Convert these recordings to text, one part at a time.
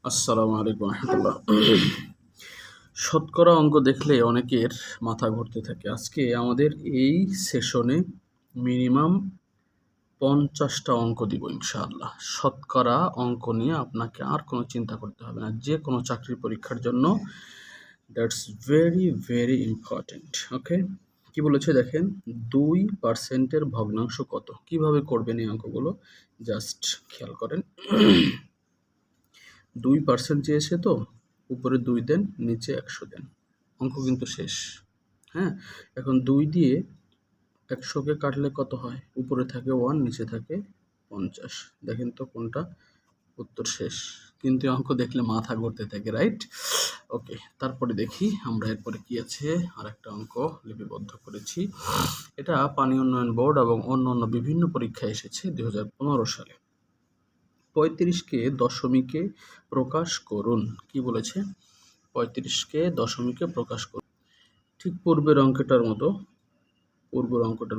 আসসালামু আলাইকুম রহমতুল্লাহ। শতকরা অঙ্ক দেখলে অনেকের মাথা ঘুরতে থাকে। আজকে আমাদের এই সেশনে মিনিমাম 50টা অঙ্ক দিব ইনশাআল্লাহ। শতকরা অঙ্ক নিয়ে আপনাকে আর কোনো চিন্তা করতে হবে না। যে কোনো চাকরির পরীক্ষার জন্য দ্যাটস ভেরি ভেরি ইম্পর্টেন্ট। ওকে, কি বলেছে দেখেন, 2% ভগ্নাংশ কত? কিভাবে করবেন এই অঙ্কগুলো জাস্ট খেয়াল করেন। 2% চেয়েছে তো উপরে 2 দেন, নিচে 100 দেন, অঙ্ক কিন্তু শেষ। হ্যাঁ, এখন 2 দিয়ে 100কে কাটলে কত হয়? উপরে থাকে 1, নিচে থাকে 50। দেখেন তো কোনটা? উত্তর শেষ। কিন্তু এই অঙ্ক দেখলে মাথা ঘুরতে থাকে, রাইট? ওকে, তারপরে দেখি আমরা এরপরে কি আছে। আরেকটা অঙ্ক লিপিবদ্ধ করেছি। এটা পানি উন্নয়ন বোর্ড এবং অন্যান্য বিভিন্ন পরীক্ষায় এসেছে 2015 সালে। 35কে দশমিকে প্রকাশ করুন। কি বলেছে? 35কে দশমিকে প্রকাশ করুন। ঠিক পূর্বের অঙ্কটার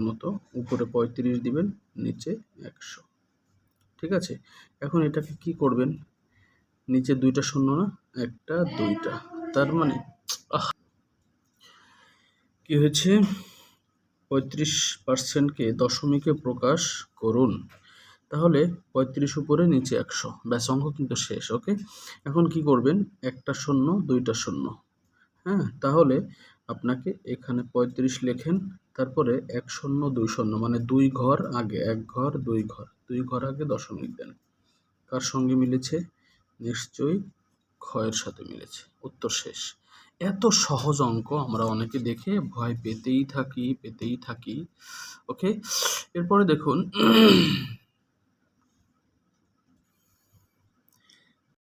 মতো উপরে 35 দিবেন, নিচে 100। ঠিক আছে, এখন এটাকে কি করবেন? নিচে 2টা শূন্য না, 1টা 2টা, তার মানে কি হয়েছে? 35%কে দশমিকে প্রকাশ করুন। তাহলে 35 উপরে নিচে 100, ব্যাস অঙ্ক কিন্তু শেষ। ওকে, এখন কি করবেন? 1টা শূন্য, 2টা শূন্য। হ্যাঁ, তাহলে আপনাকে এখানে 35 লেখেন, তারপরে 1 শূন্য 2 শূন্য, মানে 2 ঘর আগে, 1 ঘর 2 ঘর, 2 ঘর আগে দশমিক দেন। কার সঙ্গে মিলেছে? নিশ্চয়ই ক্ষয়ের সাথে মিলেছে। উত্তর শেষ। এত সহজ অঙ্ক আমরা অনেকে দেখে ভয় পেতেই থাকি। ওকে, এরপরে দেখুন